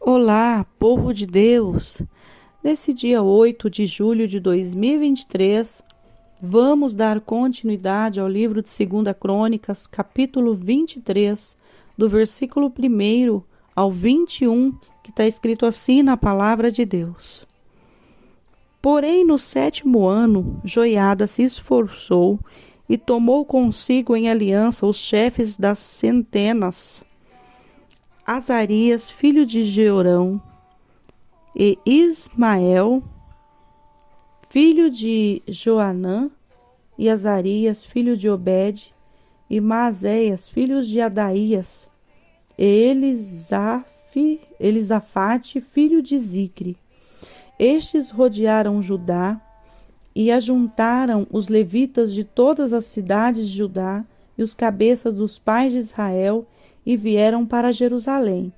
Olá, povo de Deus! Nesse dia 8 de julho de 2023, vamos dar continuidade ao livro de 2 Crônicas, capítulo 23, do versículo 1 ao 21, que está escrito assim na palavra de Deus. Porém, no 7º ano, Joiada se esforçou e tomou consigo em aliança os chefes das centenas, Azarias, filho de Jeorão, e Ismael, filho de Joanã, e Azarias, filho de Obed, e Maazéias, filhos de Adaías, e Elisafate, filho de Zicre. Estes rodearam Judá e ajuntaram os levitas de todas as cidades de Judá e os cabeças dos pais de Israel e vieram para Jerusalém.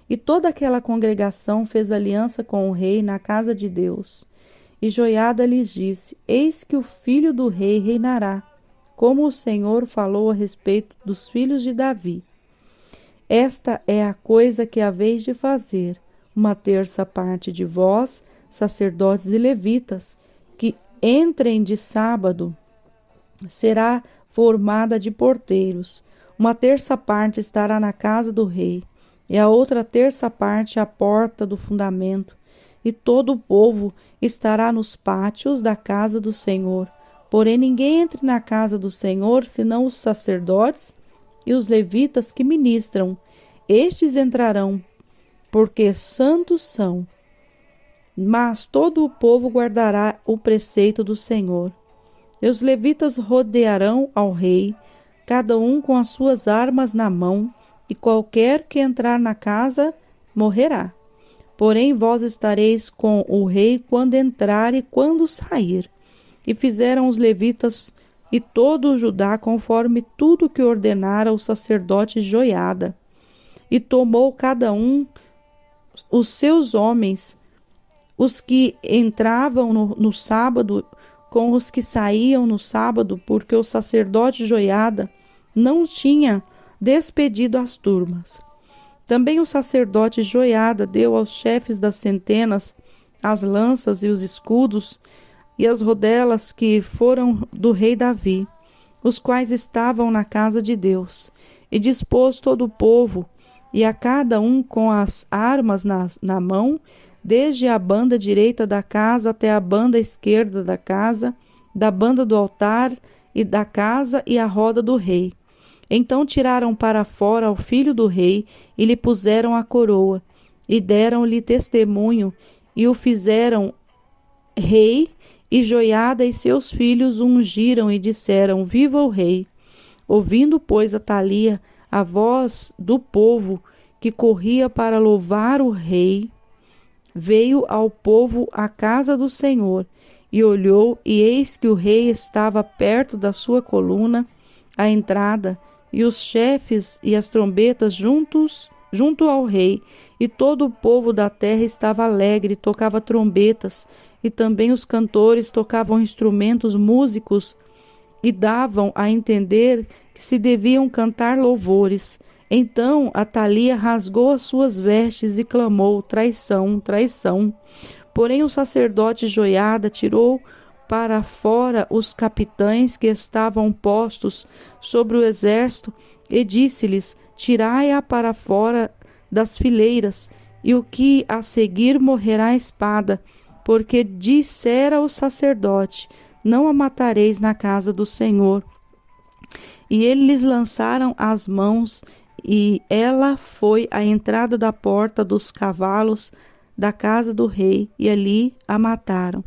E toda aquela congregação fez aliança com o rei na casa de Deus. E Joiada lhes disse: Eis que o filho do rei reinará, como o Senhor falou a respeito dos filhos de Davi. Esta é a coisa que haveis de fazer: 1/3 parte de vós, sacerdotes e levitas, que entrem de sábado, será formada de porteiros. 1/3 parte estará na casa do rei, e a outra 1/3 parte à porta do fundamento, e todo o povo estará nos pátios da casa do Senhor. Porém ninguém entre na casa do Senhor, senão os sacerdotes e os levitas que ministram. Estes entrarão, porque santos são. Mas todo o povo guardará o preceito do Senhor. E os levitas rodearão ao rei, cada um com as suas armas na mão, e qualquer que entrar na casa morrerá. Porém vós estareis com o rei quando entrar e quando sair. E fizeram os levitas e todo o Judá conforme tudo que ordenara o sacerdote Joiada. E tomou cada um os seus homens, os que entravam no sábado com os que saíam no sábado, porque o sacerdote Joiada não tinha despedido as turmas. Também o sacerdote Joiada deu aos chefes das centenas as lanças e os escudos e as rodelas que foram do rei Davi, os quais estavam na casa de Deus, e dispôs todo o povo, e a cada um com as armas na mão, desde a banda direita da casa até a banda esquerda da casa, da banda do altar e da casa e a roda do rei. Então tiraram para fora ao filho do rei e lhe puseram a coroa, e deram-lhe testemunho, e o fizeram rei, e Joiada e seus filhos o ungiram e disseram: Viva o rei! Ouvindo, pois, Atalia a voz do povo que corria para louvar o rei, veio ao povo à casa do Senhor, e olhou, e eis que o rei estava perto da sua coluna, à entrada, e os chefes e as trombetas junto ao rei, e todo o povo da terra estava alegre, tocava trombetas, e também os cantores tocavam instrumentos músicos, e davam a entender que se deviam cantar louvores. Então Atalia rasgou as suas vestes e clamou: traição, traição. Porém o sacerdote Joiada tirou para fora os capitães que estavam postos sobre o exército e disse-lhes: Tirai-a para fora das fileiras, e o que a seguir morrerá à espada, porque dissera o sacerdote: Não a matareis na casa do Senhor. E eles lhes lançaram as mãos, e ela foi à entrada da porta dos cavalos da casa do rei, e ali a mataram.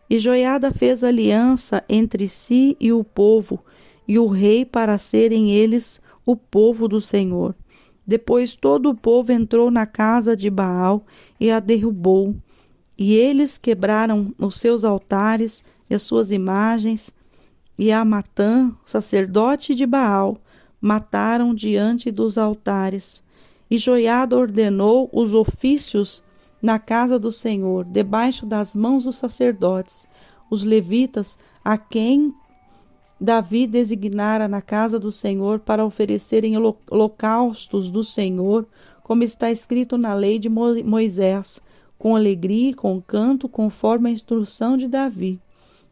E Joiada fez aliança entre si e o povo, e o rei, para serem eles o povo do Senhor. Depois todo o povo entrou na casa de Baal e a derrubou. E eles quebraram os seus altares e as suas imagens, e a Matã, sacerdote de Baal, mataram diante dos altares. E Joiada ordenou os ofícios na casa do Senhor, debaixo das mãos dos sacerdotes, os levitas, a quem Davi designara na casa do Senhor para oferecerem holocaustos do Senhor como está escrito na lei de Moisés, com alegria e com canto, conforme a instrução de Davi.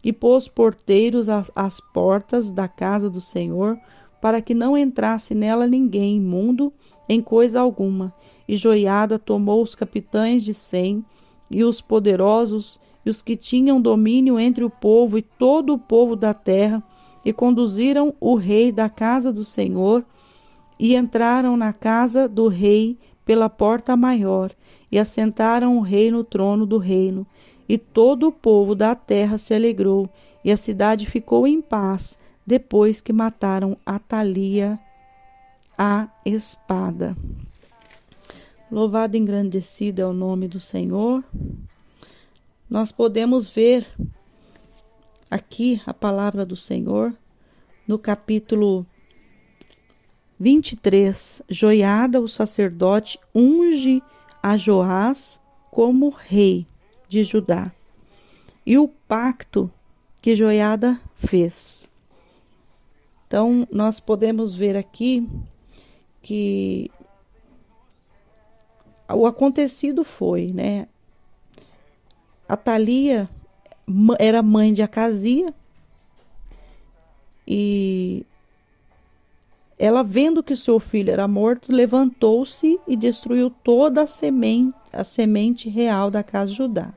E pôs porteiros às portas da casa do Senhor, para que não entrasse nela ninguém imundo em coisa alguma. E Joiada tomou os capitães de 100, e os poderosos, e os que tinham domínio entre o povo e todo o povo da terra, e conduziram o rei da casa do Senhor, e entraram na casa do rei pela porta maior, e assentaram o rei no trono do reino. E todo o povo da terra se alegrou, e a cidade ficou em paz, depois que mataram Atalia a espada. Louvado e engrandecido é o nome do Senhor. Nós podemos ver aqui a palavra do Senhor no capítulo 23. Joiada, o sacerdote, unge a Joás como rei de Judá. E o pacto que Joiada fez. Então, nós podemos ver aqui que o acontecido foi, né? Atalia era mãe de Acazia e ela, vendo que seu filho era morto, levantou-se e destruiu toda a semente real da casa de Judá.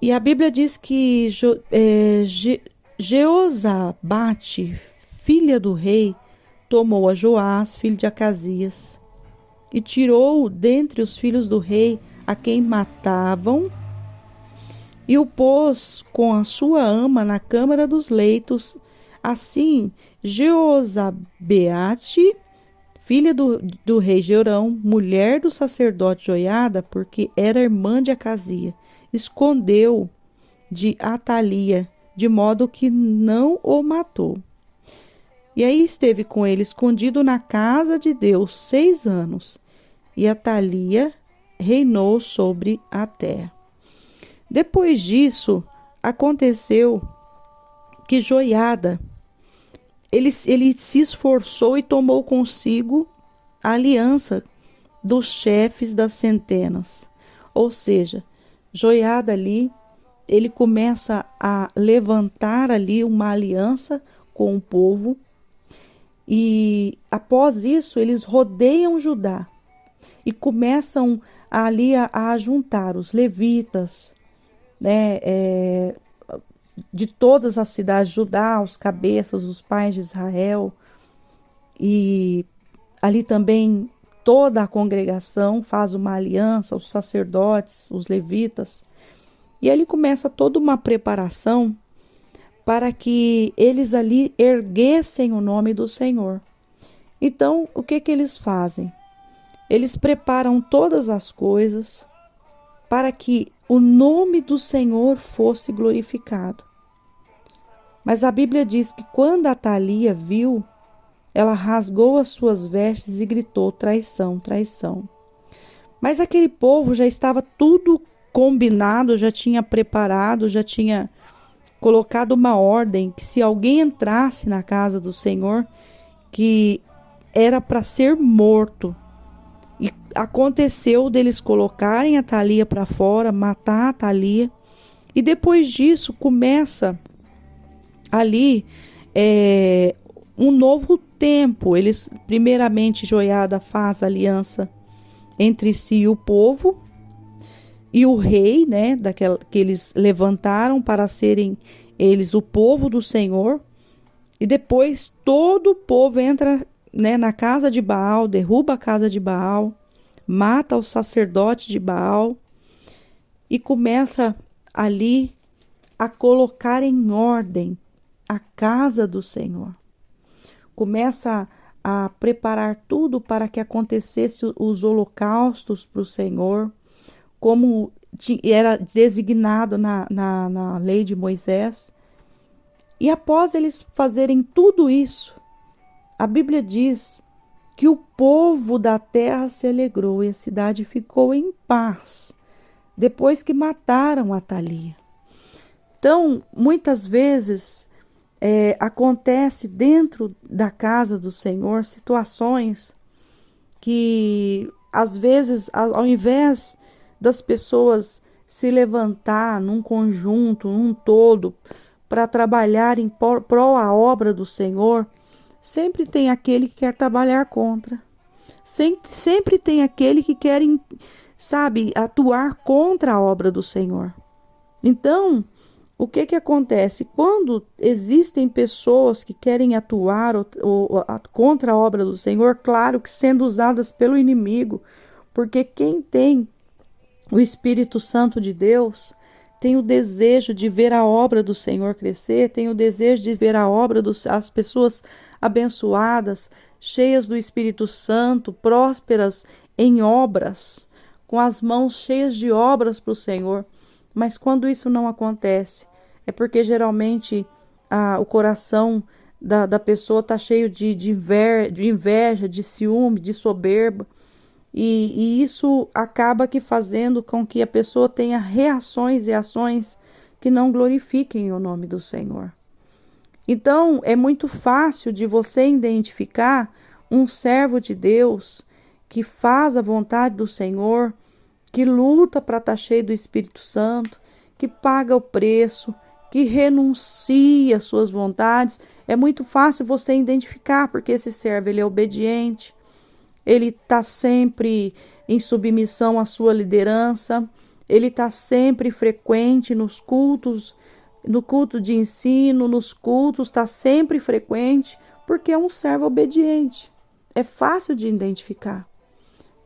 E a Bíblia diz que Jeozabate, filha do rei, tomou a Joás, filho de Acazias, e tirou-o dentre os filhos do rei a quem matavam, e o pôs com a sua ama na câmara dos leitos. Assim, Jeozabeate, filha do rei Jeorão, mulher do sacerdote Joiada, porque era irmã de Acazia, escondeu de Atalia, de modo que não o matou. E aí esteve com ele escondido na casa de Deus 6 anos, e Atalia reinou sobre a terra. Depois disso, aconteceu que Joiada, ele se esforçou e tomou consigo a aliança dos chefes das centenas. Ou seja, Joiada ali, ele começa a levantar ali uma aliança com o povo, e após isso eles rodeiam Judá e começam ali a juntar os levitas, né, de todas as cidades de Judá, os cabeças, os pais de Israel, e ali também toda a congregação faz uma aliança, os sacerdotes, os levitas, e ali começa toda uma preparação para que eles ali erguessem o nome do Senhor. Então, o que eles fazem? Eles preparam todas as coisas para que o nome do Senhor fosse glorificado. Mas a Bíblia diz que quando Atalia viu, ela rasgou as suas vestes e gritou: traição, traição. Mas aquele povo já estava tudo combinado, já tinha preparado, já tinha colocado uma ordem que se alguém entrasse na casa do Senhor, que era para ser morto. E aconteceu deles colocarem Atalia para fora, matar Atalia, e depois disso começa ali um novo tempo. Eles, primeiramente, Joiada faz aliança entre si e o povo, e o rei, né, que eles levantaram para serem eles o povo do Senhor, e depois todo o povo entra, né, na casa de Baal, derruba a casa de Baal, mata o sacerdote de Baal e começa ali a colocar em ordem a casa do Senhor. Começa a preparar tudo para que acontecesse os holocaustos para o Senhor, como era designado na lei de Moisés. E após eles fazerem tudo isso, a Bíblia diz que o povo da terra se alegrou e a cidade ficou em paz, depois que mataram Atalia. Então, muitas vezes, acontece dentro da casa do Senhor situações que às vezes, ao invés das pessoas se levantar num conjunto, num todo, para trabalhar em prol a obra do Senhor, sempre tem aquele que quer trabalhar contra. Sempre tem aquele que quer, sabe, atuar contra a obra do Senhor. Então, o que acontece? Quando existem pessoas que querem atuar contra a obra do Senhor, claro que sendo usadas pelo inimigo, porque quem tem o Espírito Santo de Deus tem o desejo de ver a obra do Senhor crescer, tem o desejo de ver a obra as pessoas abençoadas, cheias do Espírito Santo, prósperas em obras, com as mãos cheias de obras para o Senhor. Mas quando isso não acontece, é porque geralmente o coração da pessoa está cheio de inveja, de ciúme, de soberba. E isso acaba fazendo com que a pessoa tenha reações e ações que não glorifiquem o nome do Senhor. Então, é muito fácil de você identificar um servo de Deus que faz a vontade do Senhor, que luta para estar cheio do Espírito Santo, que paga o preço, que renuncia às suas vontades. É muito fácil você identificar, porque esse servo ele é obediente, ele está sempre em submissão à sua liderança, ele está sempre frequente nos cultos, no culto de ensino, nos cultos, está sempre frequente, porque é um servo obediente. É fácil de identificar.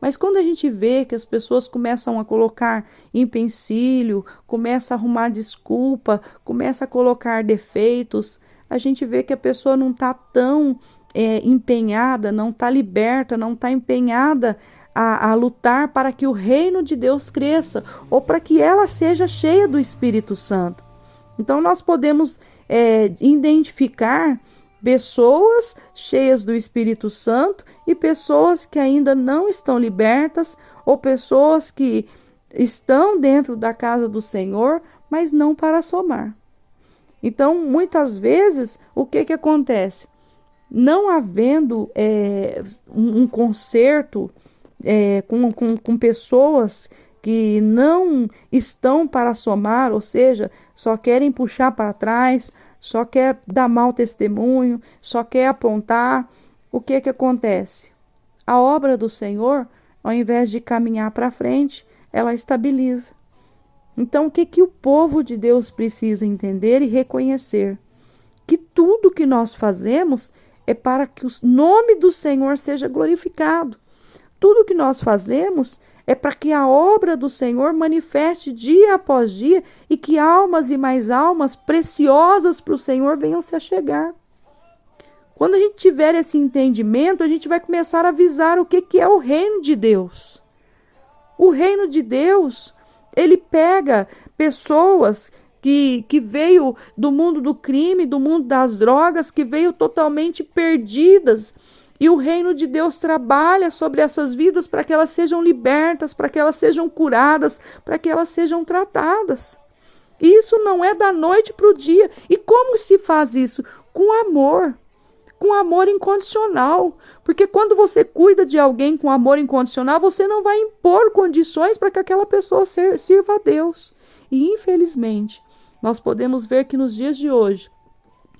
Mas quando a gente vê que as pessoas começam a colocar empecilho, começa a arrumar desculpa, começa a colocar defeitos, a gente vê que a pessoa não está tão empenhada, não está liberta, não está empenhada a lutar para que o reino de Deus cresça, ou para que ela seja cheia do Espírito Santo. Então nós podemos identificar pessoas cheias do Espírito Santo e pessoas que ainda não estão libertas, ou pessoas que estão dentro da casa do Senhor, mas não para somar. Então, muitas vezes, o que acontece? Não havendo um conserto com pessoas que não estão para somar, ou seja, só querem puxar para trás, só quer dar mau testemunho, só quer apontar, o que acontece? A obra do Senhor, ao invés de caminhar para frente, ela estabiliza. Então, o que o povo de Deus precisa entender e reconhecer? Que tudo que nós fazemos é para que o nome do Senhor seja glorificado. Tudo que nós fazemos é para que a obra do Senhor manifeste dia após dia e que almas e mais almas preciosas para o Senhor venham se achegar. Quando a gente tiver esse entendimento, a gente vai começar a visar o que é o reino de Deus. O reino de Deus, ele pega pessoas que veio do mundo do crime, do mundo das drogas, que veio totalmente perdidas. E o reino de Deus trabalha sobre essas vidas para que elas sejam libertas, para que elas sejam curadas, para que elas sejam tratadas. Isso não é da noite para o dia. E como se faz isso? Com amor incondicional. Porque quando você cuida de alguém com amor incondicional, você não vai impor condições para que aquela pessoa sirva a Deus. E infelizmente, nós podemos ver que nos dias de hoje,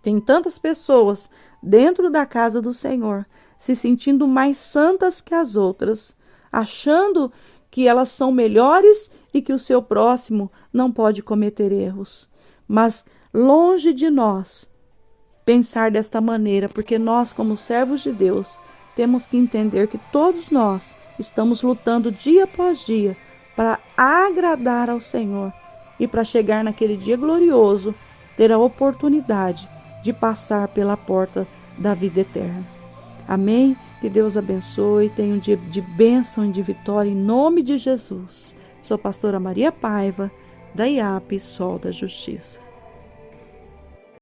tem tantas pessoas dentro da casa do Senhor se sentindo mais santas que as outras, achando que elas são melhores e que o seu próximo não pode cometer erros. Mas longe de nós pensar desta maneira, porque nós, como servos de Deus, temos que entender que todos nós estamos lutando dia após dia para agradar ao Senhor e para chegar naquele dia glorioso, ter a oportunidade de passar pela porta da vida eterna. Amém? Que Deus abençoe, tenha um dia de bênção e de vitória em nome de Jesus. Sou a pastora Maria Paiva, da IAP Sol da Justiça.